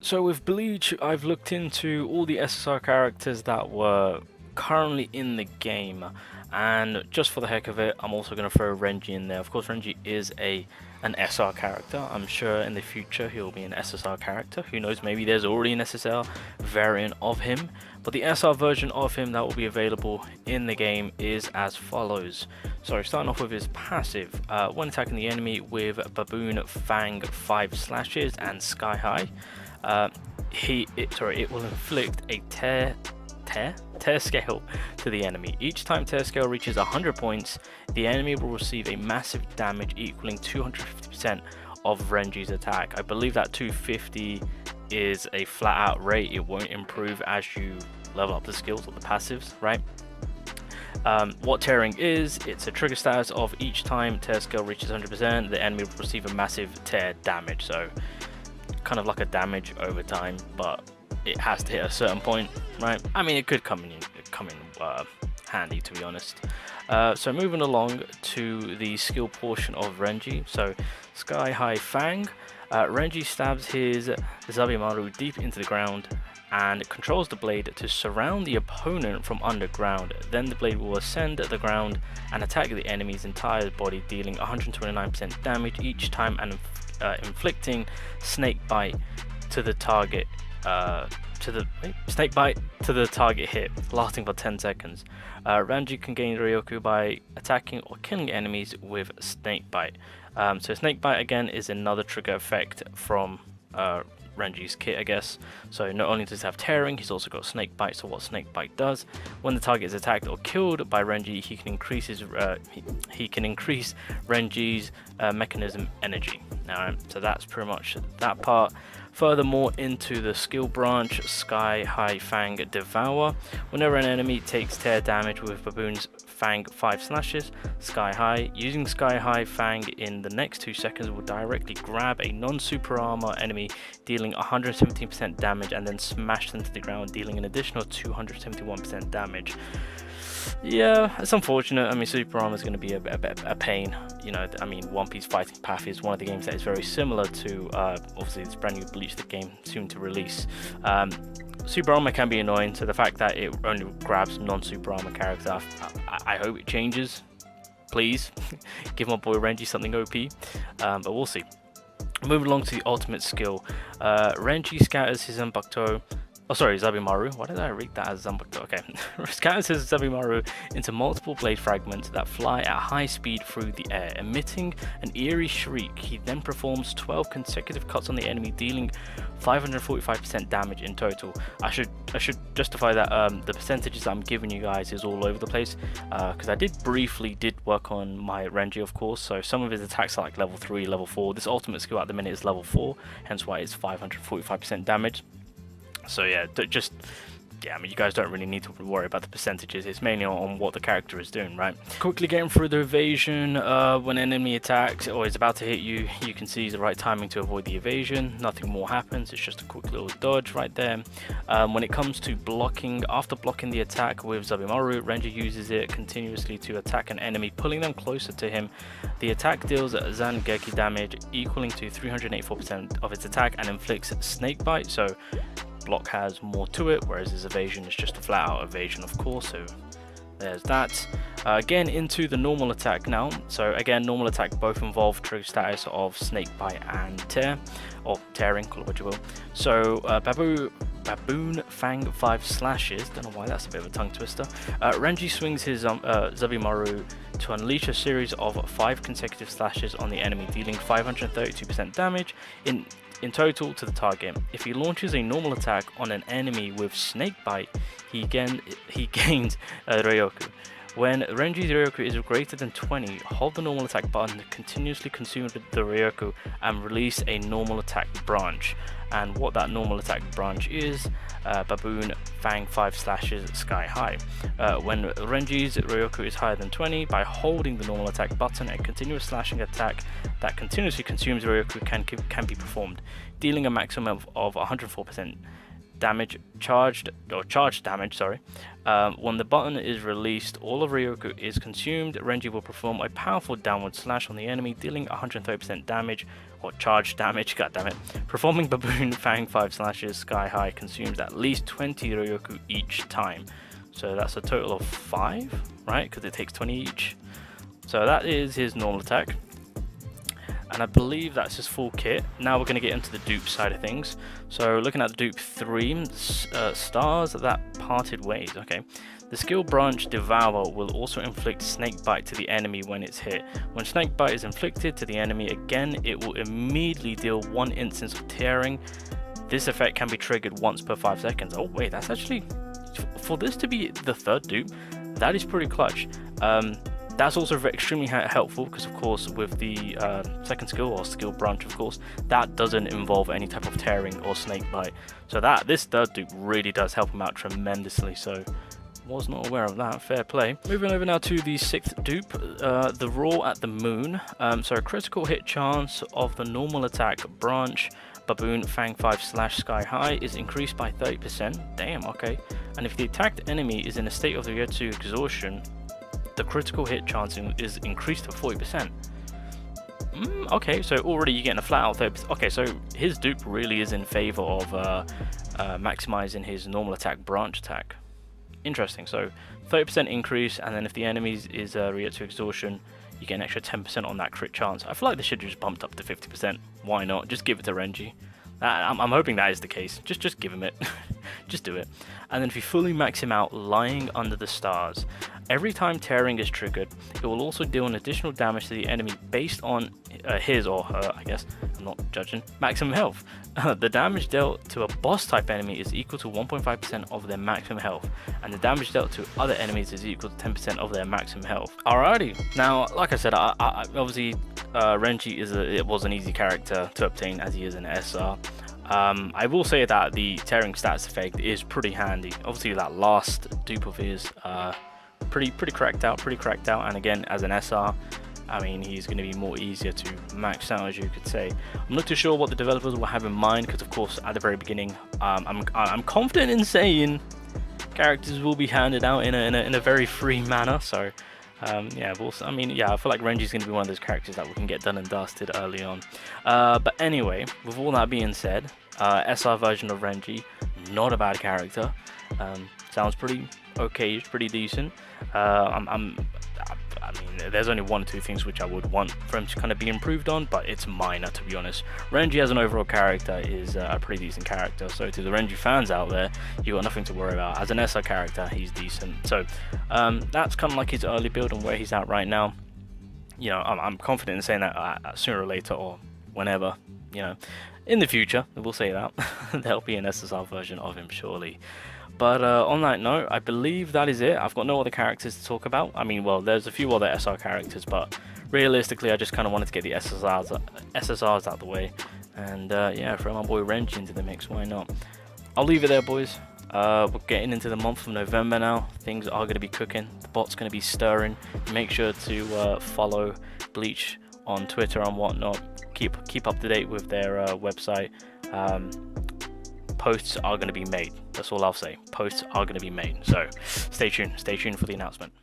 So with Bleach, I've looked into all the SSR characters that were currently in the game, and just for the heck of it, I'm also going to throw Renji in there. Of course, Renji is an SR character. I'm sure in the future he'll be an SSR character. Who knows, maybe there's already an SSR variant of him, but the SR version of him that will be available in the game is as follows. So starting off with his passive, when attacking the enemy with Baboon Fang 5 slashes and Sky High, it will inflict a tear scale to the enemy. Each time tear scale reaches 100 points, the enemy will receive a massive damage equaling 250% of Renji's attack. I believe that 250 is a flat out rate. It won't improve as you level up the skills or the passives, right? What tearing is, it's a trigger status of each time tear scale reaches 100%, the enemy will receive a massive tear damage. So kind of like a damage over time, but it has to hit a certain point, right? I mean, it could come in handy, to be honest. So moving along to the skill portion of Renji. So Sky High Fang, Renji stabs his Zabimaru deep into the ground and controls the blade to surround the opponent from underground. Then the blade will ascend the ground and attack the enemy's entire body, dealing 129% damage each time and inflicting snake bite to the target hit, lasting for 10 seconds. Renji can gain ryoku by attacking or killing enemies with snake bite. So snake bite again is another trigger effect from Renji's kit, I guess. So not only does he have tearing, he's also got snake bite. So what snake bite does, when the target is attacked or killed by Renji, he can increase Renji's mechanism energy. Alright, so that's pretty much that part. Furthermore, into the skill branch, Sky High Fang Devour. Whenever an enemy takes tear damage with Baboon's Fang 5 slashes, Sky High, using Sky High Fang in the next 2 seconds will directly grab a non-super armor enemy, dealing 117% damage, and then smash them to the ground, dealing an additional 271% damage. Yeah, it's unfortunate. I mean, super armor is going to be a pain. You know, I mean, One Piece Fighting Path is one of the games that is very similar to obviously this brand new Bleach, the game soon to release. Super armor can be annoying, so the fact that it only grabs non-super armor character, I hope it changes. Please give my boy Renji something OP, but we'll see. Moving along to the ultimate skill, Renji scatters his Zanpakuto. Oh, sorry, Zabimaru. Why did I read that as Zanpakuto? Okay. Scatters his Zabimaru into multiple blade fragments that fly at high speed through the air, emitting an eerie shriek. He then performs 12 consecutive cuts on the enemy, dealing 545% damage in total. I should justify that the percentages I'm giving you guys is all over the place, because I briefly work on my Renji, of course. So some of his attacks are like level 3, level 4. This ultimate skill at the minute is level 4, hence why it's 545% damage. So yeah, I mean, you guys don't really need to worry about the percentages. It's mainly on what the character is doing, right? Quickly getting through the evasion. When an enemy attacks or is about to hit you, you can seize the right timing to avoid the evasion. Nothing more happens. It's just a quick little dodge right there. When it comes to blocking, after blocking the attack with Zabimaru, Renji uses it continuously to attack an enemy, pulling them closer to him. The attack deals Zangeki damage equaling to 384% of its attack and inflicts snake bite. So block has more to it, whereas his evasion is just a flat out evasion, of course. So there's that. Again, into the normal attack now. So again, normal attack both involve trigger status of snake bite and tear, or tearing, call it what you will. So Baboon Fang 5 slashes, don't know why that's a bit of a tongue twister. Renji swings his Zabimaru to unleash a series of 5 consecutive slashes on the enemy, dealing 532% damage in total to the target. If he launches a normal attack on an enemy with snake bite, he gains ryoku. When Renji's ryoku is greater than 20, hold the normal attack button to continuously consume the ryoku and release a normal attack branch. And what that normal attack branch is, Baboon Fang 5 slashes Sky High. When Renji's ryoku is higher than 20, by holding the normal attack button, a continuous slashing attack that continuously consumes ryoku can be performed, dealing a maximum of 104% damage charged damage, sorry. When the button is released, all of Ryoku is consumed. Renji will perform a powerful downward slash on the enemy, dealing 130% damage or charged damage, goddammit. Performing Baboon Fang 5 slashes sky high consumes at least 20 Ryoku each time. So that's a total of 5, right? Because it takes 20 each. So that is his normal attack. And I believe that's his full kit. Now we're going to get into the dupe side of things. So looking at the dupe 3, stars that parted ways. Okay, the skill branch Devour will also inflict snake bite to the enemy when it's hit. When snake bite is inflicted to the enemy again, it will immediately deal 1 instance of tearing. This effect can be triggered once per 5 seconds. Oh wait, that's actually, for this to be the 3rd dupe, that is pretty clutch. That's also extremely helpful because, of course, with the 2nd skill, or skill branch, of course, that doesn't involve any type of tearing or snake bite. So this 3rd dupe really does help him out tremendously. So was not aware of that. Fair play. Moving over now to the 6th dupe, the Roar at the Moon. So a critical hit chance of the normal attack branch Baboon Fang 5 slash sky high is increased by 30%. Damn, okay. And if the attacked enemy is in a state of the ryoku exhaustion, the critical hit chance is increased to 40%. Okay, so already you're getting a flat out 30%. Okay, so his dupe really is in favor of maximizing his normal attack branch attack. Interesting. So 30% increase, and then if the enemy is ryoku exhaustion, you get an extra 10% on that crit chance. I feel like they should have just bumped up to 50%. Why not? Just give it to Renji. I'm hoping that is the case. Just give him it. Just do it. And then if you fully max him out lying under the stars, every time tearing is triggered, it will also deal an additional damage to the enemy based on his or her, I guess, I'm not judging, maximum health. The damage dealt to a boss type enemy is equal to 1.5% of their maximum health, and the damage dealt to other enemies is equal to 10% of their maximum health. Alrighty, now like I said, I obviously Renji was an easy character to obtain as he is an SR. I will say that the tearing stats effect is pretty handy. Obviously that last dupe of his pretty cracked out, and again as an SR, I mean, he's going to be more easier to max out, as you could say. I'm not too sure what the developers will have in mind, because of course at the very beginning, I'm confident in saying characters will be handed out in a very free manner. So yeah, I mean, yeah, I feel like Renji's going to be one of those characters that we can get done and dusted early on. But anyway, with all that being said, SR version of Renji, not a bad character. Sounds pretty okay, pretty decent. I mean, there's only 1 or 2 things which I would want for him to kind of be improved on, but it's minor, to be honest. Renji as an overall character is a pretty decent character, so to the Renji fans out there, you got nothing to worry about. As an SR character, he's decent. So that's kind of like his early build and where he's at right now. You know, I'm confident in saying that sooner or later, or whenever, you know, in the future, we'll say that there'll be an SSR version of him surely. But on that note, I believe that is it. I've got no other characters to talk about. I mean, well, there's a few other SR characters, but realistically, I just kind of wanted to get the SSRs out the way. And yeah, throw my boy Renji into the mix, why not? I'll leave it there, boys. We're getting into the month of November now. Things are going to be cooking. The bot's going to be stirring. Make sure to follow Bleach on Twitter and whatnot. Keep up to date with their website. Posts are going to be made. That's all I'll say. Posts are going to be made. So stay tuned for the announcement.